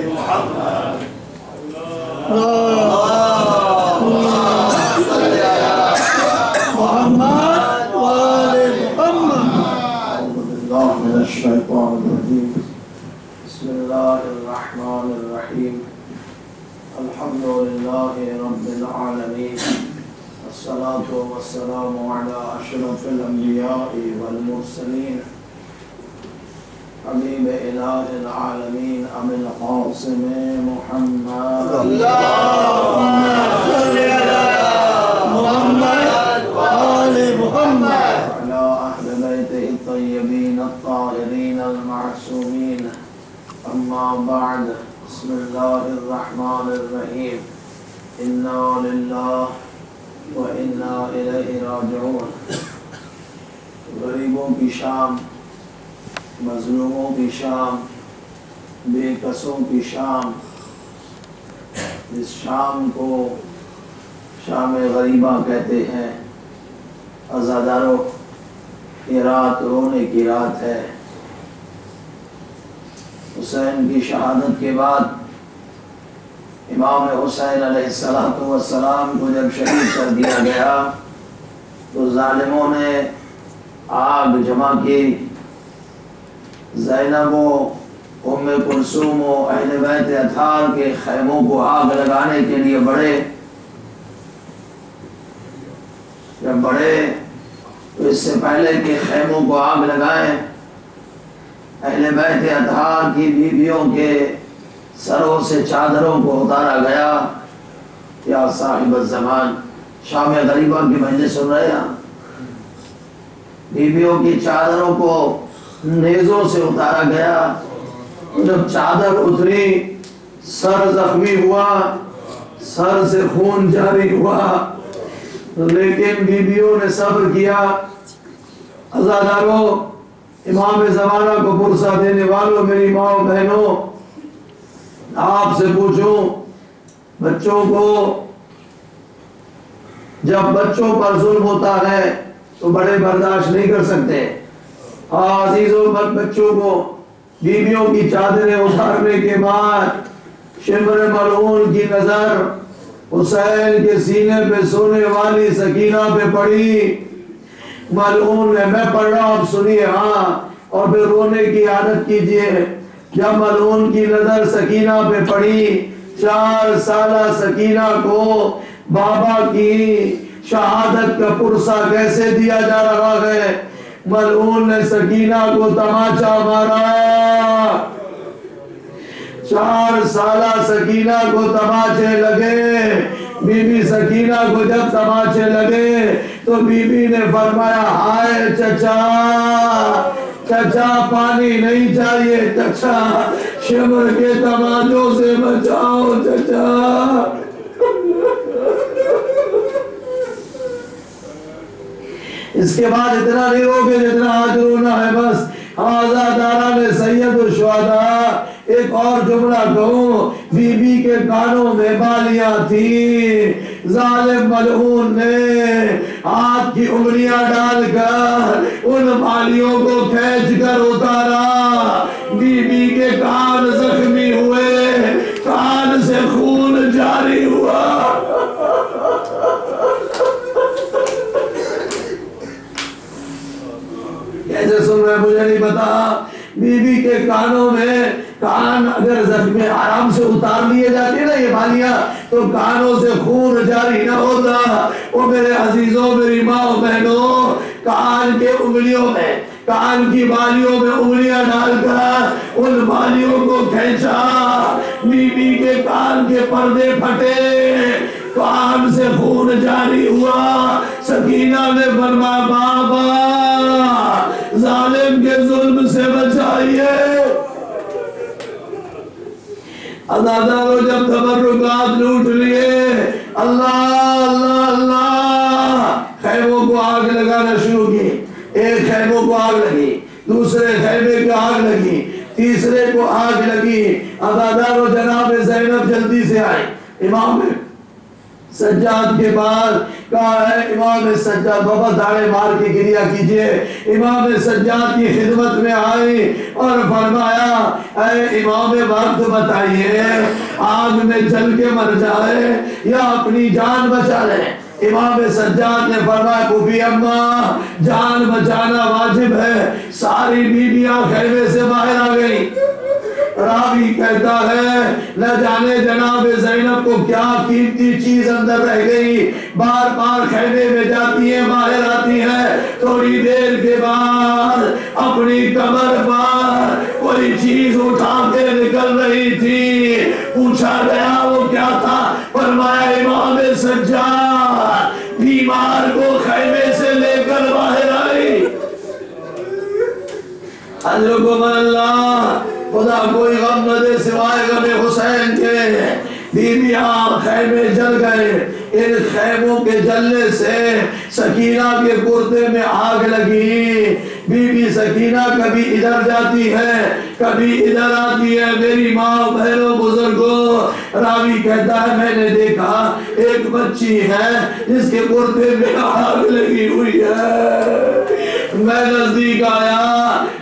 محمد محمد وآل محمد. أعوذ بالله من الشيطان الرجيم. بسم الله الرحمن الرحيم. الحمد لله رب العالمين. الصلاة والسلام على أشرف الأنبياء والمرسلين حبيب إله العالمين أبي القاسم محمد. اللهم صل على محمد وآل محمد وعلى أهل بيته الطيبين الطاهرين المعصومين. أما بعد. بسم الله الرحمن الرحيم. إنا لله وإنا إليه راجعون. غریبوں کی شام، مظلوموں کی شام، بے کسوں کی شام، اس شام کو شام غریبہ کہتے ہیں. عزاداروں، یہ رات رونے کی رات ہے. حسین کی شہادت کے بعد امام حسین علیہ السلام کو جب شہید کر دیا گیا تو ظالموں نے آگ جمع کی. زینب و ام کلثوم و اہل بیت اطہار کے خیموں کو آگ لگانے کے لیے بڑھے. جب بڑھے تو اس سے پہلے کہ خیموں کو آگ لگائیں، اہل بیت اطہار کی بیویوں کے سروں سے چادروں کو اتارا گیا. یا صاحب الزمان، شام غریبہ کی مجلس سن رہے ہیں. بیویوں کی چادروں کو نیزوں سے اتارا گیا. جب چادر اتری، سر زخمی ہوا، سر سے خون جاری ہوا، لیکن بیویوں نے صبر کیا. عزاداروں، امام زمانہ کو پرسہ دینے والوں، میری ماں و بہنوں، آپ سے پوچھوں، بچوں کو جب بچوں پر ظلم ہوتا ہے تو بڑے برداشت نہیں کر سکتے. عزیزوں، بچوں کو بیویوں کی چادریں اتارنے کے بعد شمر ملعون کی نظر حسین کے سینے پہ سونے والی سکینہ پہ پڑی. ملعون نے، میں پڑھ رہا ہوں آپ سنیے، ہاں، اور پھر رونے کی عادت کیجئے. جب ملعون کی نظر سکینہ پہ پڑی، 4 سالہ سکینہ کو بابا کی شہادت کا پرسہ کیسے دیا جا رہا ہے. ملعون نے سکینہ کو تماچا مارا. 4 سالہ سکینہ کو تماچے لگے. بی بی سکینہ کو جب تماچے لگے تو بی بی نے فرمایا، ہائے چچا، چچا پانی نہیں چاہیے، چچا شمر کے تماچوں سے بچاؤ چچا. اس کے بعد اتنا نہیں روکے جتنا آج رونا ہے. بس عزادارہ نے سید الشہداء ایک اور جملہ کہوں، بی بی کے کانوں میں بالیاں تھیں. ظالم ملعون نے ہاتھ کی انگلیاں ڈال کر ان بالیوں کو کھینچ کر اتارا. بی بی کے کان زخمی ہوئے، کان سے خون جاری ہوا. کیسے سن رہے مجھے نہیں پتا. بی بی کے کانوں میں، کان اگر زخمی آرام سے اتار لیے جاتے نا یہ بالیاں تو کانوں سے خون جاری نہ ہوتا. وہ میرے عزیزوں، میری ماں و بہنوں، کان کے انگلیوں میں، کان کی بالیوں میں انگلیاں ڈال کر ان بالیوں کو کھینچا. بی بی کے کان کے پردے پھٹے، کان سے خون جاری ہوا. سکینہ نے فرمایا، بابا ظالم کے ظلم سے بچائیے. عزاداروں، جب تبرکات لوٹ لیے، اللہ اللہ اللہ، خیموں کو آگ لگانا شروع کی. ایک خیموں کو آگ لگی، دوسرے خیمے کو آگ لگی، تیسرے کو آگ لگی. عزاداروں، جناب زینب جلدی سے آئے. امام سجاد کے بعد کہا ہے امام سجاد بابا داڑے مار کے گریا کیجئے. امام سجاد کی خدمت میں آئی اور فرمایا اے امام وقت بتائیے آگ میں جل کے مر جائے یا اپنی جان بچا لے. امام سجاد نے فرمایا پھوپھی اماں جان بچانا واجب ہے. ساری بیویاں خیمے سے باہر آ گئی. راوی کہتا ہے نہ جانے جناب زینب کو کیا قیمتی چیز اندر رہ گئی. بار بار خیمے میں جاتی ہیں باہر آتی ہیں. تھوڑی دیر کے بعد اپنی کمر پر کوئی چیز اٹھا کے نکل رہی تھی. پوچھا گیا وہ کیا تھا؟ فرمایا امام سجاد بیمار کو خیمے سے لے کر باہر آئی. حضرت اللہ خدا کوئی غم نہ دے سوائے غم حسین کے. بیویاں خیمے جل گئے. ان خیموں کے جلنے سے سکینہ کے کرتے میں آگ لگی. بی بی سکینہ کبھی ادھر جاتی ہے کبھی ادھر آتی ہے. میری ماں بہنوں بزرگوں راوی کہتا ہے میں نے دیکھا ایک بچی ہے جس کے کرتے میں آگ لگی ہوئی ہے. میں نزدیک آیا.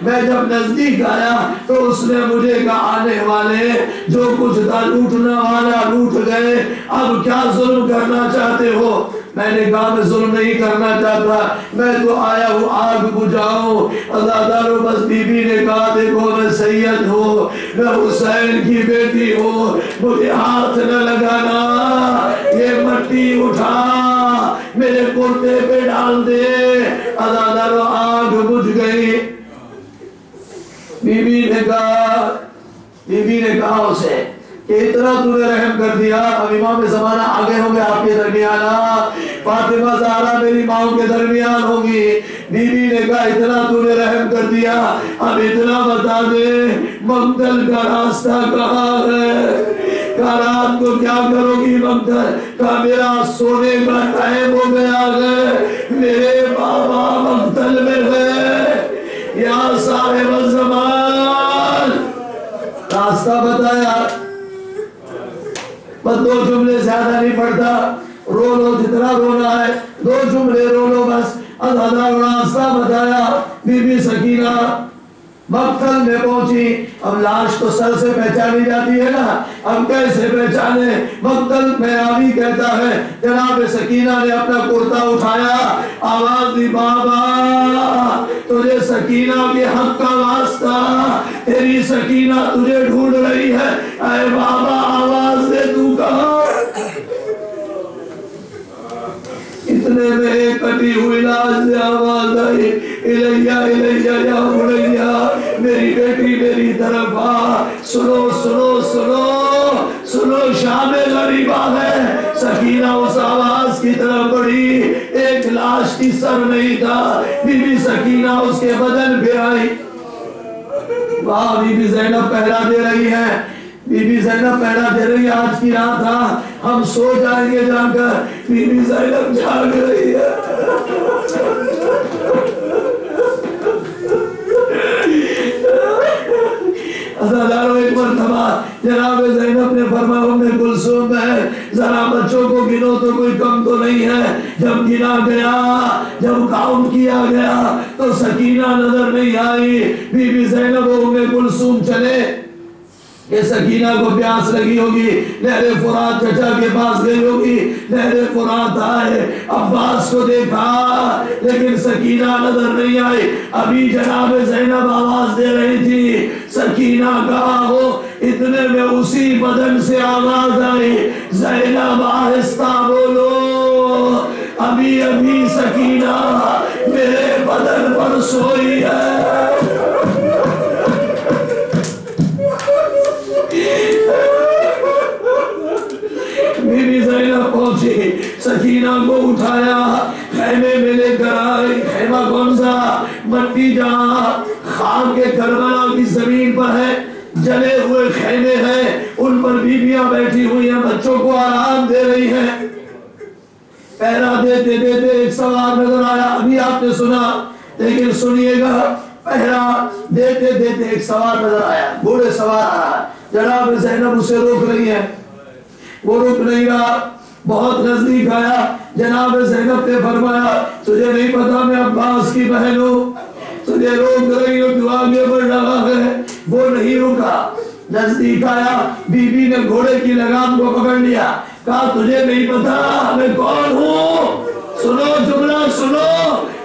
میں جب نزدیک آیا تو اس نے مجھے کہا آنے والے جو کچھ تھا لوٹنا والا لوٹ گئے اب کیا ظلم کرنا چاہتے ہو؟ میں نے کہا میں ظلم نہیں کرنا چاہتا میں تو آیا ہوں آگ بجھاؤں. عزادارو بس بی بی نے کہا دیکھو میں سید ہوں میں حسین کی بیٹی ہوں مجھے ہاتھ نہ لگانا. یہ مٹی اٹھا میرے کرتے پہ ڈال دے. عزادارو آگ بجھ گئی. بی بی نے کہا اسے کہ اتنا تو نے رحم کر دیا اب امام زمانہ آگے ہوں گے آپ کے درمیان. فاطمہ زہرا میری ماں کے درمیان ہوگی. بی بی نے کہا اتنا تو نے رحم کر دیا اب اتنا بتا دے مقتل کا راستہ کہاں ہے؟ کہا رات کو کیا کرو گی مقتل؟ کہا میرا سونے کا ٹائم ہو گیا ہے میرے بابا مقتل میں ہے یا صاحب الزمان. راستہ بتایا. بس 2 جملے زیادہ نہیں پڑتا. رو لو جتنا رونا ہے 2 جملے رو لو بس. راستہ بتایا. بی بی سکینہ مقتل میں پہنچی. اب لاش تو سر سے پہچانی جاتی ہے نا اب کیسے پہچانے؟ مقتل میں آبی کہتا ہے جناب سکینہ نے اپنا کرتا اٹھایا آواز دی بابا تجھے سکینہ کے حق کا واسطہ تیری سکینہ تجھے ڈھونڈ رہی ہے. اے بابا آواز دے تو کہاں؟ اتنے میں ایک کٹی ہوئی لاش سے آواز آئی الیہ الیہ یا بڑیا میری بیٹی میری طرف آ. سنو سنو سنو سنو شام غریبہ ہے. سکینہ اس آواز کی طرف بڑھی. ایک لاش کی سر نہیں تھا. بی بی سکینہ اس کے بدن پہ آئی. واہ بی بی زینب پہلا دے رہی ہے. بی بی زینب پہلا دے رہی ہے. آج کی رات تھا ہم سو جائیں گے جا کر. بی بی زینب جاگ رہی ہے. عزادارو ایک مرتبہ جناب زینب نے فرمایا ام کلثوم ہے ذرا بچوں کو گنو تو کوئی کم تو نہیں ہے. جب گنا گیا جب کاؤنٹ کیا گیا تو سکینہ نظر نہیں آئی. بی بی زینب و ام کلثوم چلے کہ سکینہ کو پیاس لگی ہوگی نہر فرات چچا کے پاس گئی ہوگی. نہر فرات آئے عباس کو دیکھا لیکن سکینہ نظر نہیں آئی. ابھی جناب زینب آواز دے رہی تھی سکینہ کہاں ہو؟ اتنے میں اسی بدن سے آواز آئی زینب آہستہ بولو ابھی ابھی سکینہ میرے بدن پر سوئی ہے. بی بی زینب پہنچی سکینہ کو اٹھایا خیمے میں لے کر آئی. خیمہ کون سا؟ مٹی جہاں خاک کے کربلا کی زمین پر ہے. جلے ہوئے خیمے ہیں ان پر بیویاں بیٹھی ہوئی ہیں بچوں کو آرام دے رہی ہیں. پہرا دیتے دیتے ایک سوار نظر آیا. ابھی آپ نے سنا لیکن سنیے گا. پہرا دیتے دیتے ایک سوار نظر آیا. گھوڑے سوار آ رہا. جناب زینب اسے روک رہی ہے. وہ رک نہیں رہا. بہت نزدیک آیا. جناب زینب نے فرمایا تجھے نہیں پتا میں عباس کی بہن ہوں, تجھے روک رہی ہوں, تو آگے بڑھ رہا ہے. وہ نہیں رکا, نزدیک آیا, بی بی نے گھوڑے کی لگام کو پکڑ لیا, کہا تجھے نہیں پتا میں کون ہوں؟ سنو جملہ سنو,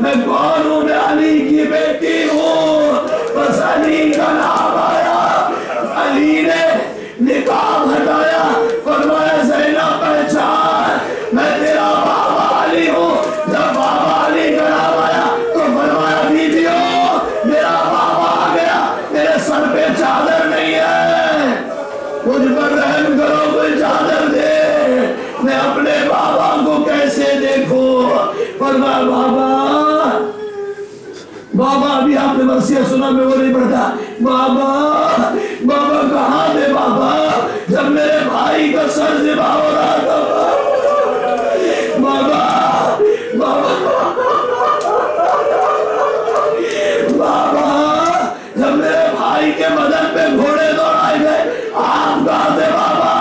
میں کون ہوں؟ میں علی کی بیٹی ہوں. بس علی کا نام آیا, علی نے نقاب ہٹایا, فرمایا زینب پہچان میں تیرا بابا علی ہوں. جب بابا علی کا نام آیا تو فرمایا بیویوں میرا بابا آ گیا, میرے سر پہ چادر نہیں ہے, مجھ پر رحم کرو, کوئی چادر دے, میں اپنے بابا کو کیسے دیکھوں. فرمایا بابا ابھی آپ نے مرثیہ سنا, میں وہ نہیں پڑھتا. بابا کہاں دے بابا, جب میرے بھائی کا سر ذبح ہو رہا تھا. بابا جب میرے بھائی کے بدن پہ گھوڑے دوڑائے گئے, آپ کہاں تھے بابا؟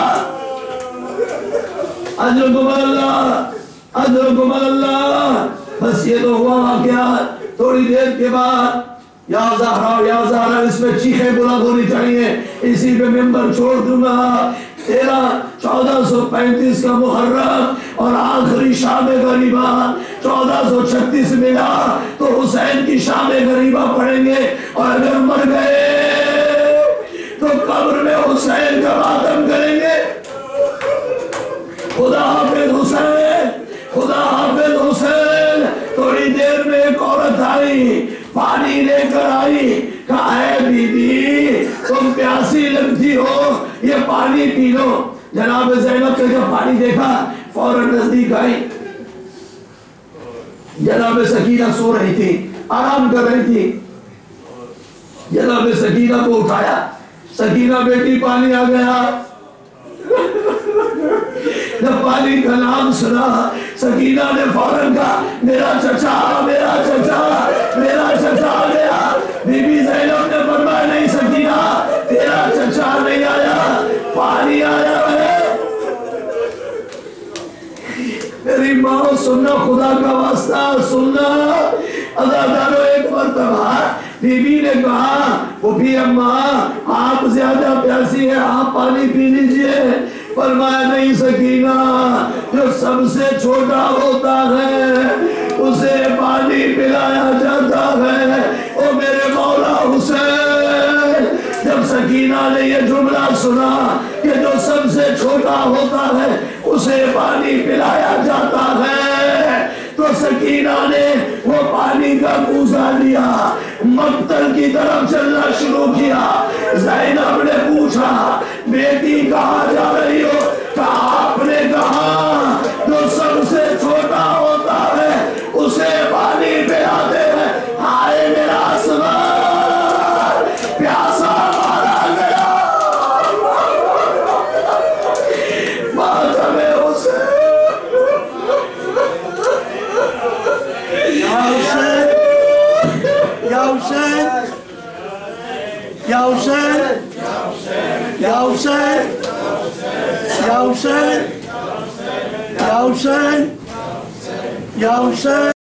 اجرکم اللہ, اجرکم اللہ. بس یہ تو ہوا واقعہ. تھوڑی دیر کے بعد یا زہرا یا زہرا, اس میں چیخیں بلند ہونی چاہیے, اسی پہ ممبر چھوڑ دوں گا. 1435 کا محرم اور آخری شام غریبہ 1436 ملا تو حسین کی شام غریبہ پڑھیں گے, اور اگر مر گئے تو قبر میں حسین کا ماتم کریں گے. خدا حافظ حسین, خدا حافظ حسین. تھوڑی دیر میں ایک عورت آئی, پانی لے کر آئی, کہا اے بی بی تم پیاسی لگتی ہو, یہ پانی پی لو. جناب زینب نے جب پانی دیکھا فوراً نزدیک آئی. جناب سکینہ سو رہی تھی, آرام کر رہی تھی. جناب سکینہ کو اٹھایا, سکینہ بیٹی پانی آ گیا. جب پانی کا نام سنا سکینہ نے فوراً کہا میرا چچا, میرا چچا, میرا چچا آ گیا. بی بی زینب نے فرمایا نہیں سکینہ, تیرا چچا نہیں آیا, پانی آیا ہے. میری ماں سننا, خدا کا واسطہ سننا. ادا دارو ایک مرتبہ بی بی نے کہا پھوپھی اماں آپ زیادہ پیاسی ہیں, آپ پانی پی لیجئے. فرمایا نہیں سکینہ, جو سب سے چھوٹا ہوتا ہے اسے پانی پلایا جاتا ہے. او میرے مولا حسین, جب سکینہ نے یہ جملہ سنا کہ جو سب سے چھوٹا ہوتا ہے اسے پانی پلایا جاتا ہے, تو سکینہ نے وہ پانی کا کوزہ لیا, مقتل کی طرف چلنا شروع کیا. زینب نے پوچھا بیٹی کہاں جا رہی ہو؟ کہا آپ نے کہا جو سب سے چھوٹا ہوتا ہے اسے پانی پلاتے ہیں. ہائے میرا آسمان, پیاسا مارا گیا. ماتم حسین, یا حسین, یا حسین, یا حسین, یا حسین, یا حسین, یا حسین, یا حسین.